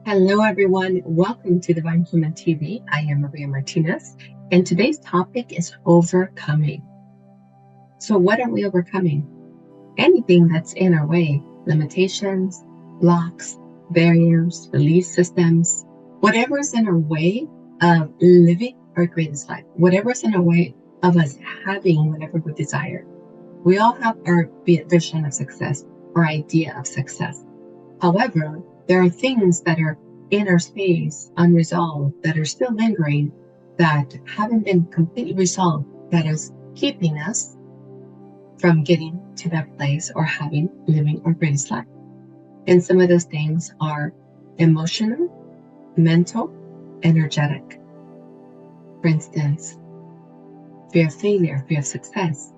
Hello, everyone. Welcome to Divine Human TV. I am Maria Martinez, and today's topic is overcoming. So, what are we overcoming? Anything that's in our way, limitations, blocks, barriers, belief systems, whatever is in our way of living our greatest life, whatever is in our way of us having whatever we desire. We all have our vision of success, our idea of success. However, there are things that are in our space, unresolved, that are still lingering, that haven't been completely resolved, that is keeping us from getting to that place or living our greatest life. And some of those things are emotional, mental, energetic. For instance, fear of failure, fear of success,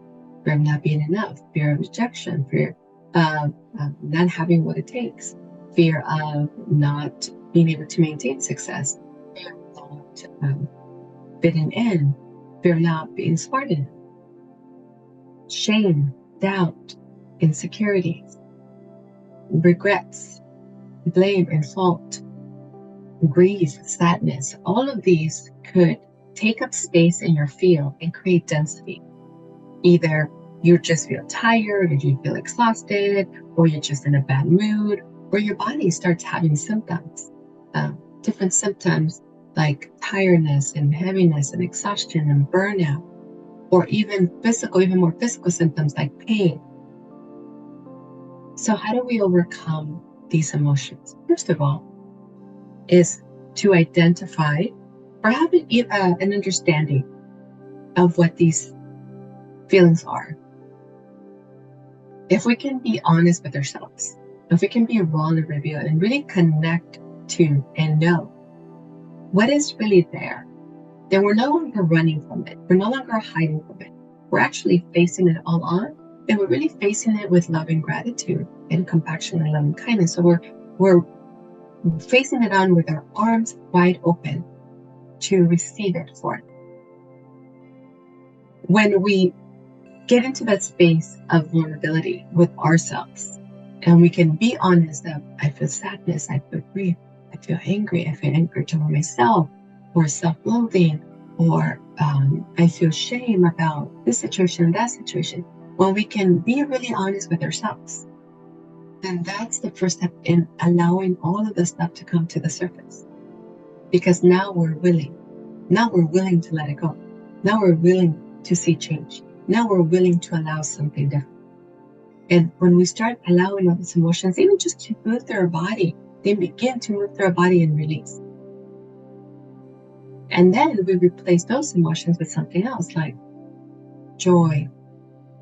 fear of not being enough, fear of rejection, fear of not having what it takes, fear of not being able to maintain success, fear of not fitting in, fear of not being smart enough, shame, doubt, insecurities, regrets, blame and fault, grief, sadness. All of these could take up space in your field and create density. Either you just feel tired, or you feel exhausted, or you're just in a bad mood, or your body starts having symptoms, different symptoms like tiredness and heaviness and exhaustion and burnout, or even more physical symptoms like pain. So how do we overcome these emotions? First of all, is to identify or have an understanding of what these feelings are. If we can be honest with ourselves, if we can be raw and reveal and really connect to and know what is really there, then we're no longer running from it. We're no longer hiding from it. We're actually facing it all on, and we're really facing it with love and gratitude and compassion and loving kindness. So we're facing it on with our arms wide open to receive it for it. When we get into that space of vulnerability with ourselves, and we can be honest that I feel sadness, I feel grief, I feel angry, I feel anger toward myself, or self-loathing, or I feel shame about this situation, that situation. When we can be really honest with ourselves, then that's the first step in allowing all of the stuff to come to the surface. Because now we're willing. Now we're willing to let it go. Now we're willing to see change. Now we're willing to allow something different. And when we start allowing all these emotions, even just to move through our body, they begin to move through our body and release. And then we replace those emotions with something else like joy,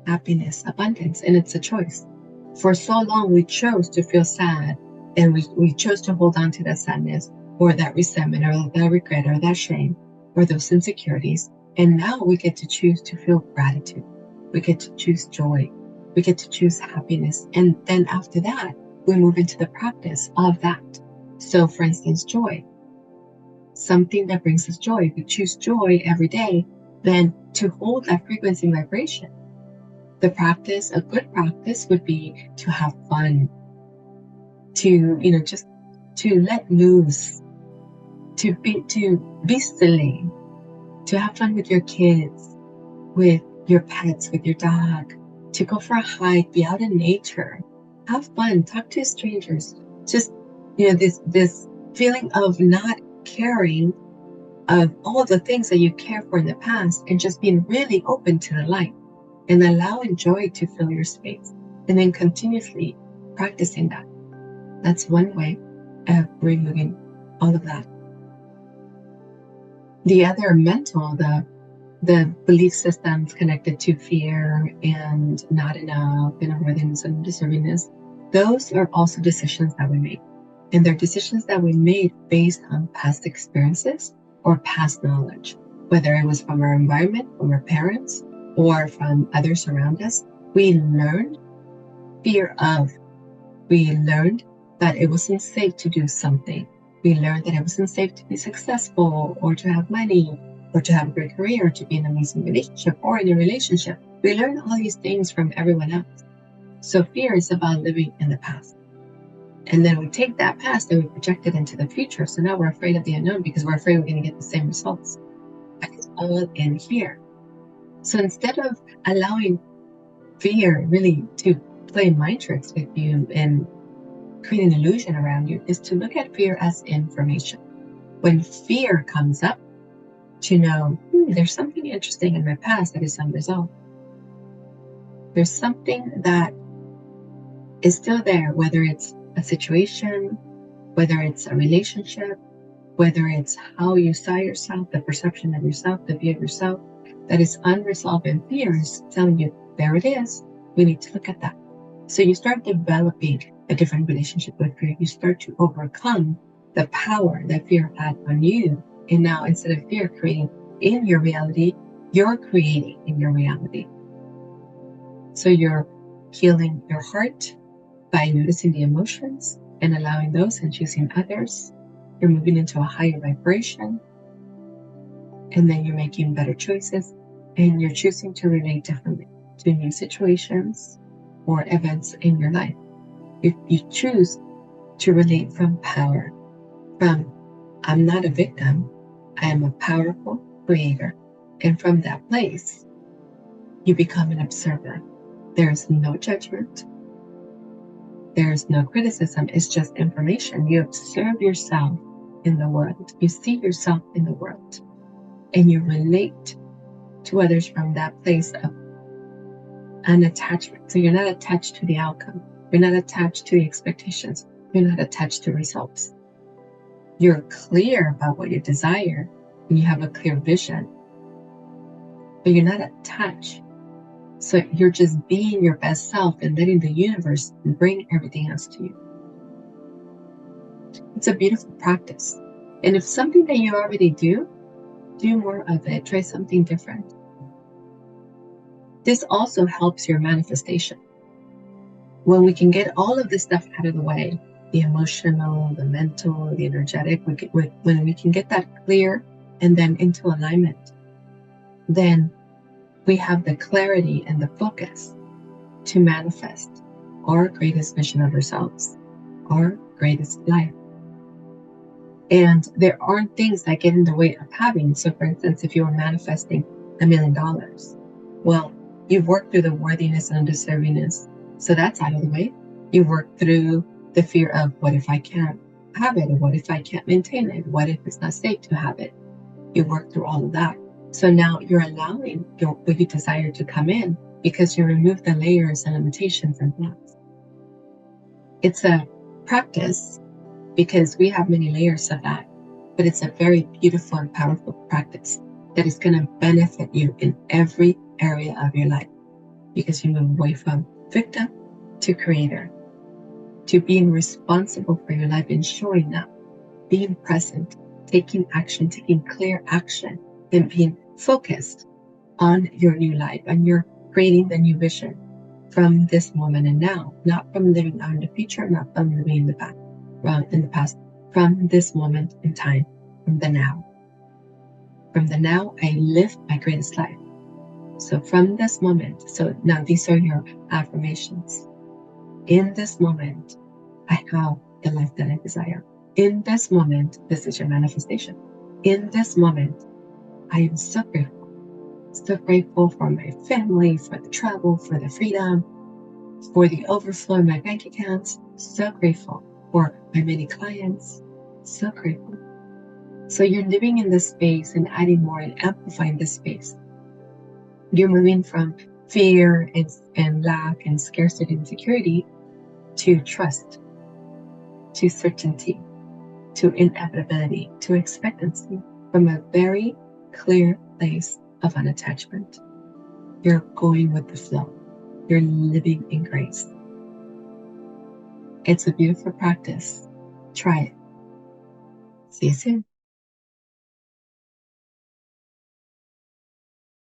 happiness, abundance, and it's a choice. For so long, we chose to feel sad, and we chose to hold on to that sadness or that resentment or that regret or that shame or those insecurities. And now we get to choose to feel gratitude. We get to choose joy. We get to choose happiness. And then after that, we move into the practice of that. So for instance, joy, something that brings us joy. If we choose joy every day, then to hold that frequency and vibration, the practice, a good practice would be to have fun, to, just to let loose, to be silly, to have fun with your kids, with your pets, with your dog, to go for a hike, be out in nature, have fun, talk to strangers. Just, this feeling of not caring of all the things that you care for in the past, and just being really open to the light and allowing joy to fill your space, and then continuously practicing that. That's one way of removing all of that. The other mental, the belief systems connected to fear and not enough and unworthiness and deservingness, those are also decisions that we make. And they're decisions that we made based on past experiences or past knowledge, whether it was from our environment, from our parents, or from others around us. We learned fear of. We learned that it wasn't safe to do something. We learned that it wasn't safe to be successful or to have money or to have a great career, or to be in an amazing relationship or in a relationship. We learn all these things from everyone else. So fear is about living in the past. And then we take that past and we project it into the future. So now we're afraid of the unknown because we're afraid we're going to get the same results. But it's all in here. So instead of allowing fear really to play mind tricks with you and create an illusion around you, is to look at fear as information. When fear comes up, to know, there's something interesting in my past that is unresolved. There's something that is still there, whether it's a situation, whether it's a relationship, whether it's how you saw yourself, the perception of yourself, the view of yourself, that is unresolved, and fear is telling you, there it is. We need to look at that. So you start developing a different relationship with fear. You start to overcome the power that fear had on you. And now, instead of fear creating in your reality, you're creating in your reality. So you're healing your heart by noticing the emotions and allowing those and choosing others. You're moving into a higher vibration. And then you're making better choices. And you're choosing to relate differently to new situations or events in your life. You choose to relate from power, from I'm not a victim, I am a powerful creator. And from that place, you become an observer. There's no judgment. There's no criticism. It's just information. You observe yourself in the world. You see yourself in the world. And you relate to others from that place of unattachment. So you're not attached to the outcome. You're not attached to the expectations. You're not attached to results. You're clear about what you desire, and you have a clear vision, but you're not attached. So you're just being your best self and letting the universe bring everything else to you. It's a beautiful practice. And if something that you already do more of it. Try something different. This also helps your manifestation. When we can get all of this stuff out of the way, the emotional, the mental, the energetic, when we can get that clear and then into alignment, then we have the clarity and the focus to manifest our greatest vision of ourselves, our greatest life. And there aren't things that get in the way of having. So for instance, if you are manifesting $1 million, well, you've worked through the worthiness and undeservingness. So that's out of the way. You've worked through the fear of, what if I can't have it? Or what if I can't maintain it? What if it's not safe to have it? You work through all of that. So now you're allowing what you desire to come in because you remove the layers and limitations and blocks. It's a practice because we have many layers of that, but it's a very beautiful and powerful practice that is going to benefit you in every area of your life because you move away from victim to creator, to being responsible for your life and showing up, being present, taking action, taking clear action, and being focused on your new life, and you're creating the new vision from this moment and now, not from living out in the future, not from living in the past, from this moment in time, from the now. From the now, I live my greatest life. So from this moment, so now these are your affirmations. In this moment, I have the life that I desire. In this moment, this is your manifestation. In this moment, I am so grateful for my family, for the travel, for the freedom, for the overflow in my bank accounts. So grateful for my many clients. So grateful. So you're living in this space and adding more and amplifying this space. You're moving from fear and lack and scarcity and insecurity to trust, to certainty, to inevitability, to expectancy, from a very clear place of unattachment. You're going with the flow. You're living in grace. It's a beautiful practice. Try it. See you soon.